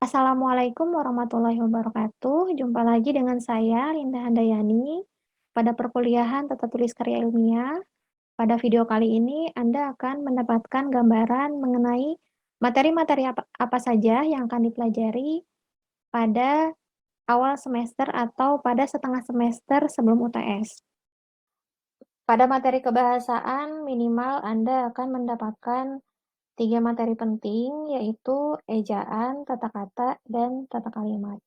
Assalamualaikum warahmatullahi wabarakatuh. Jumpa lagi dengan saya, Linda Handayani, pada perkuliahan Tata Tulis Karya Ilmiah. Pada video kali ini, Anda akan mendapatkan gambaran mengenai materi-materi apa saja yang akan dipelajari pada awal semester atau pada setengah semester sebelum UTS. Pada materi kebahasaan, minimal Anda akan mendapatkan 3 materi penting, yaitu ejaan, tata kata, dan tata kalimat.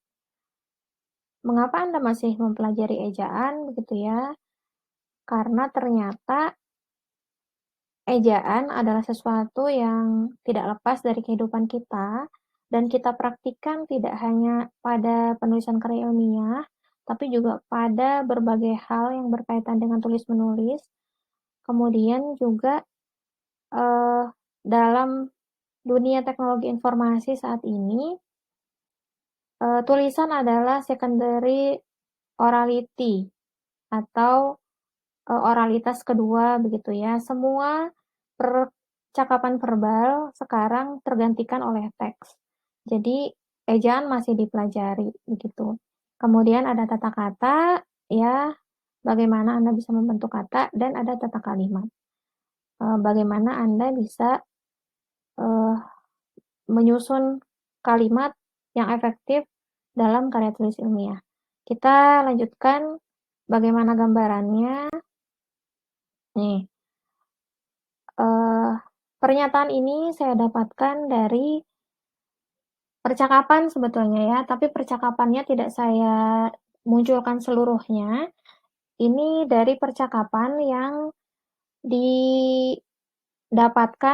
Mengapa Anda masih mempelajari ejaan, begitu ya? Karena ternyata ejaan adalah sesuatu yang tidak lepas dari kehidupan kita, dan kita praktikkan tidak hanya pada penulisan karya ilmiah, tapi juga pada berbagai hal yang berkaitan dengan tulis-menulis. Kemudian juga dalam dunia teknologi informasi saat ini, tulisan adalah secondary orality atau oralitas kedua begitu ya. Semua percakapan verbal sekarang tergantikan oleh teks. Jadi ejaan masih dipelajari begitu. Kemudian ada tata kata ya, bagaimana Anda bisa membentuk kata, dan ada tata kalimat. Bagaimana Anda bisa menyusun kalimat yang efektif dalam karya tulis ilmiah. Kita lanjutkan bagaimana gambarannya. Nih, pernyataan ini saya dapatkan dari percakapan sebetulnya ya, tapi percakapannya tidak saya munculkan seluruhnya. Ini dari percakapan yang didapatkan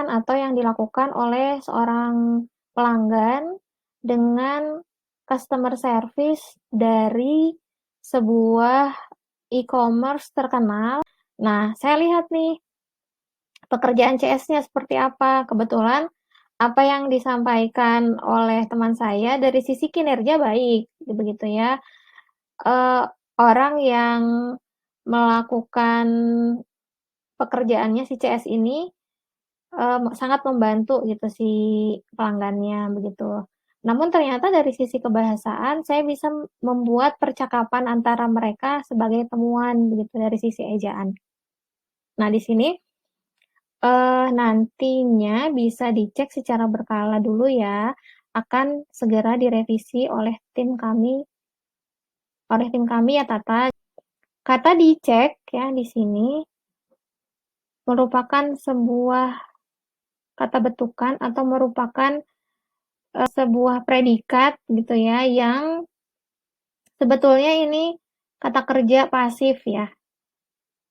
atau yang dilakukan oleh seorang pelanggan dengan customer service dari sebuah e-commerce terkenal. Nah, saya lihat nih pekerjaan CS-nya seperti apa. Kebetulan apa yang disampaikan oleh teman saya dari sisi kinerja baik, begitu ya. Orang yang melakukan pekerjaannya si CS ini sangat membantu gitu si pelanggannya begitu. Namun ternyata dari sisi kebahasaan saya bisa membuat percakapan antara mereka sebagai temuan begitu dari sisi ejaan. Nah, di sini nantinya bisa dicek secara berkala dulu ya, akan segera direvisi oleh tim kami ya Tata. Kata dicek ya di sini merupakan sebuah kata betukan atau merupakan sebuah predikat gitu ya, yang sebetulnya ini kata kerja pasif ya,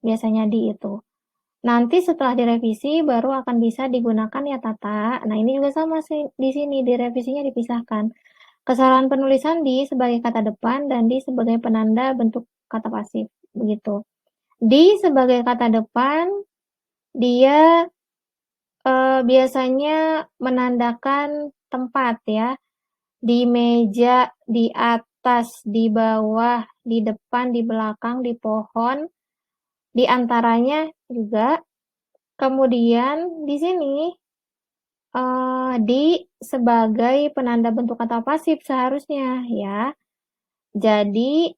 biasanya di itu. Nanti setelah direvisi baru akan bisa digunakan ya Tata. Nah, ini juga sama sih di sini direvisinya dipisahkan. Kesalahan penulisan di sebagai kata depan dan di sebagai penanda bentuk kata pasif begitu. Di sebagai kata depan dia biasanya menandakan tempat ya. Di meja, di atas, di bawah, di depan, di belakang, di pohon, di antaranya juga. Kemudian di sini di sebagai penanda bentuk kata pasif seharusnya ya. Jadi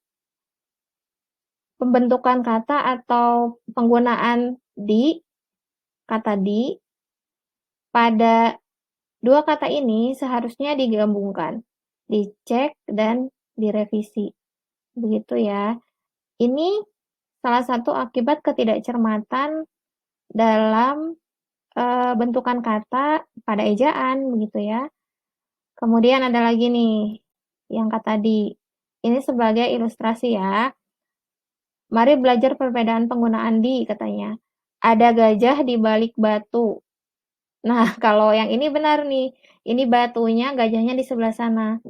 pembentukan kata atau penggunaan di, kata di, pada dua kata ini seharusnya digabungkan, dicek dan direvisi. Begitu ya. Ini salah satu akibat ketidakcermatan dalam bentukan kata pada ejaan begitu ya. Kemudian ada lagi nih yang kata di. Ini sebagai ilustrasi ya. Mari belajar perbedaan penggunaan di katanya. Ada gajah di balik batu. Nah, kalau yang ini benar nih. Ini batunya, gajahnya di sebelah sana.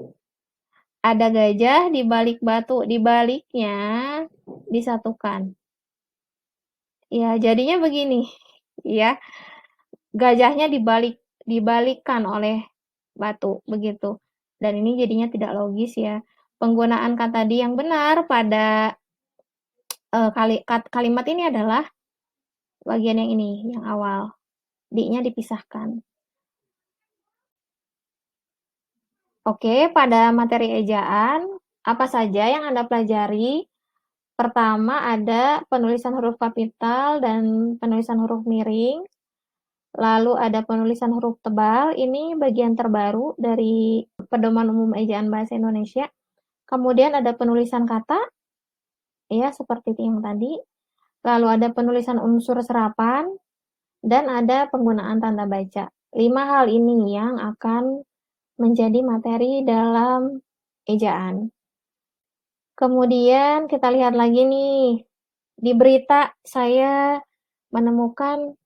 Ada gajah di balik batu, di baliknya disatukan. Ya, jadinya begini. Ya, gajahnya dibalikkan oleh batu begitu. Dan ini jadinya tidak logis ya. Penggunaan kata di yang benar pada kalimat ini adalah bagian yang ini, yang awal. Di-nya dipisahkan. Oke, pada materi ejaan, apa saja yang Anda pelajari? Pertama ada penulisan huruf kapital dan penulisan huruf miring, lalu ada penulisan huruf tebal, ini bagian terbaru dari Pedoman Umum Ejaan Bahasa Indonesia. Kemudian ada penulisan kata, ya seperti yang tadi, lalu ada penulisan unsur serapan, dan ada penggunaan tanda baca. 5 hal ini yang akan menjadi materi dalam ejaan. Kemudian kita lihat lagi nih, di berita saya menemukan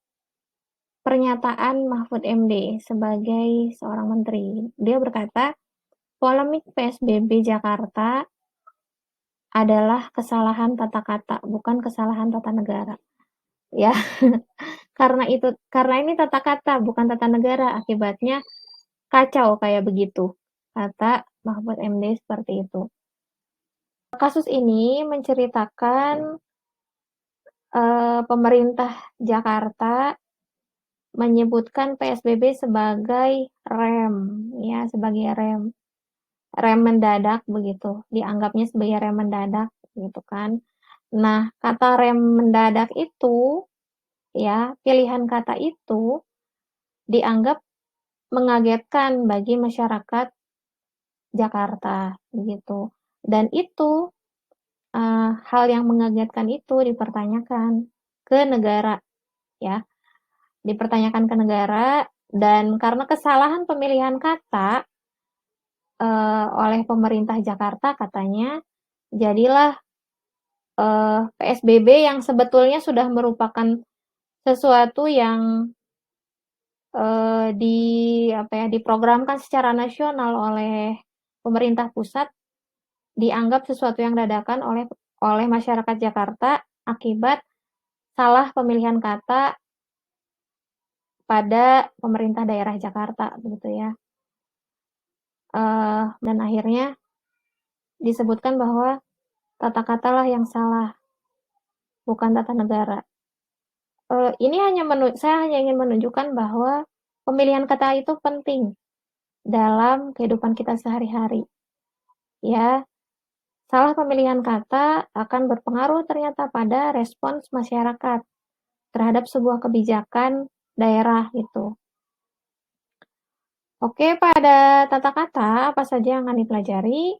pernyataan Mahfud MD sebagai seorang menteri. Dia berkata, polemik PSBB Jakarta adalah kesalahan tata kata, bukan kesalahan tata negara. Ya, karena ini tata kata, bukan tata negara, akibatnya kacau kayak begitu, kata Mahfud MD seperti itu. Kasus ini menceritakan pemerintah Jakarta menyebutkan PSBB sebagai rem, ya, sebagai rem mendadak begitu, dianggapnya sebagai rem mendadak gitu kan. Nah, kata rem mendadak itu, ya, pilihan kata itu dianggap mengagetkan bagi masyarakat Jakarta begitu. Dan itu hal yang mengagetkan itu dipertanyakan ke negara, ya. Dipertanyakan ke negara, dan karena kesalahan pemilihan kata oleh pemerintah Jakarta katanya, jadilah PSBB yang sebetulnya sudah merupakan sesuatu yang diprogramkan secara nasional oleh pemerintah pusat, dianggap sesuatu yang dadakan oleh masyarakat Jakarta akibat salah pemilihan kata pada pemerintah daerah Jakarta begitu ya. Dan akhirnya disebutkan bahwa tata katalah yang salah, bukan tata negara. Ini saya hanya ingin menunjukkan bahwa pemilihan kata itu penting dalam kehidupan kita sehari-hari. Ya, salah pemilihan kata akan berpengaruh ternyata pada respons masyarakat terhadap sebuah kebijakan daerah gitu. Oke, pada tata kata apa saja yang akan dipelajari?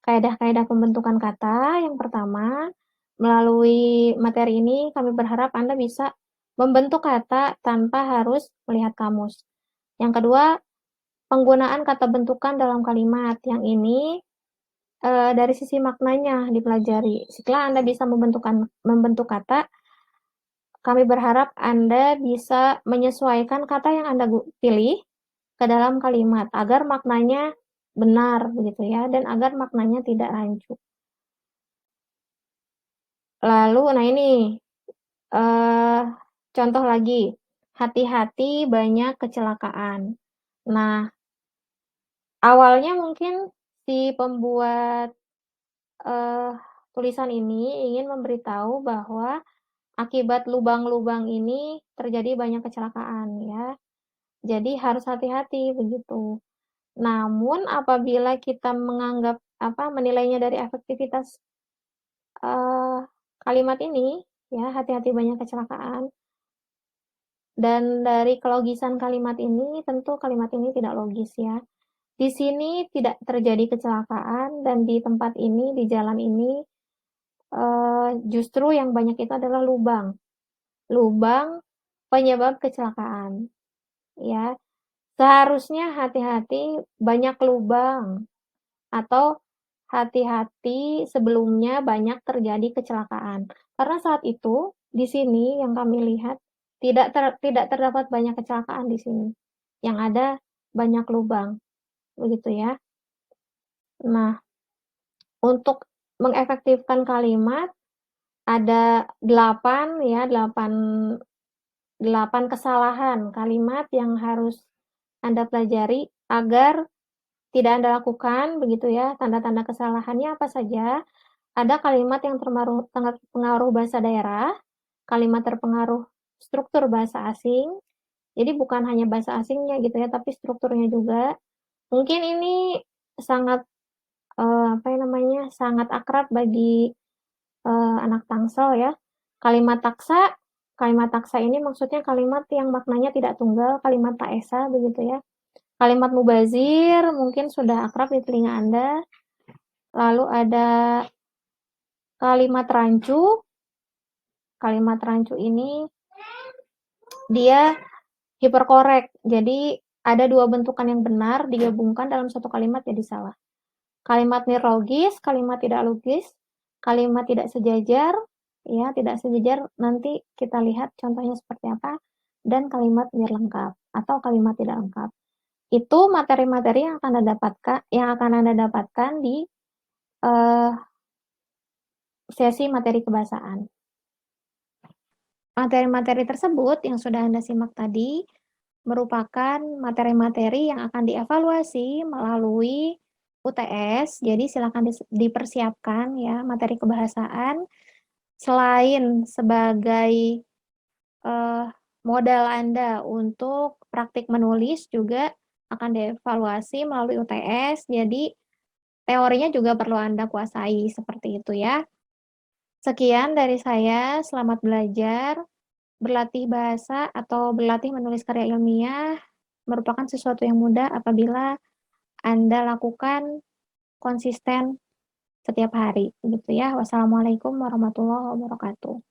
Kaidah-kaidah pembentukan kata. Yang pertama, melalui materi ini kami berharap Anda bisa membentuk kata tanpa harus melihat kamus. Yang kedua, penggunaan kata bentukan dalam kalimat. Yang ini dari sisi maknanya dipelajari. Setelah Anda bisa membentuk kata, kami berharap Anda bisa menyesuaikan kata yang Anda pilih ke dalam kalimat agar maknanya benar begitu ya, dan agar maknanya tidak rancu. Lalu, nah ini contoh lagi, hati-hati banyak kecelakaan. Nah, awalnya mungkin si pembuat tulisan ini ingin memberitahu bahwa akibat lubang-lubang ini terjadi banyak kecelakaan ya. Jadi harus hati-hati begitu. Namun apabila kita menilainya dari efektivitas kalimat ini, ya hati-hati banyak kecelakaan, dan dari kelogisan kalimat ini, tentu kalimat ini tidak logis ya. Di sini tidak terjadi kecelakaan, dan di tempat ini, di jalan ini, justru yang banyak itu adalah lubang. Lubang penyebab kecelakaan, ya. Seharusnya hati-hati banyak lubang, atau hati-hati sebelumnya banyak terjadi kecelakaan. Karena saat itu, di sini yang kami lihat, tidak terdapat banyak kecelakaan di sini. Yang ada banyak lubang, begitu ya. Nah, untuk mengefektifkan kalimat, ada 8 kesalahan kalimat yang harus Anda pelajari agar tidak Anda lakukan, begitu ya. Tanda-tanda kesalahannya apa saja? Ada kalimat yang terpengaruh bahasa daerah, kalimat terpengaruh struktur bahasa asing, jadi bukan hanya bahasa asingnya gitu ya, tapi strukturnya juga. Mungkin ini sangat, sangat akrab bagi, anak Tangsel ya. Kalimat taksa ini maksudnya kalimat yang maknanya tidak tunggal, kalimat tak esa begitu ya. Kalimat mubazir mungkin sudah akrab di telinga Anda. Lalu ada kalimat rancu. Kalimat rancu ini dia hiperkorek. Jadi ada dua bentukan yang benar digabungkan dalam satu kalimat jadi salah. Kalimat nirlogis, kalimat tidak logis, kalimat tidak sejajar, ya tidak sejajar nanti kita lihat contohnya seperti apa, dan kalimat nirlengkap atau kalimat tidak lengkap. Itu materi-materi yang akan Anda dapatkan di sesi materi kebahasaan. Materi-materi tersebut yang sudah Anda simak tadi merupakan materi-materi yang akan dievaluasi melalui UTS. Jadi silakan dipersiapkan ya materi kebahasaan selain sebagai modal Anda untuk praktik menulis juga akan dievaluasi melalui UTS. Jadi teorinya juga perlu Anda kuasai seperti itu ya. Sekian dari saya, selamat belajar. Berlatih bahasa atau berlatih menulis karya ilmiah merupakan sesuatu yang mudah apabila Anda lakukan konsisten setiap hari, gitu ya. Wassalamualaikum warahmatullahi wabarakatuh.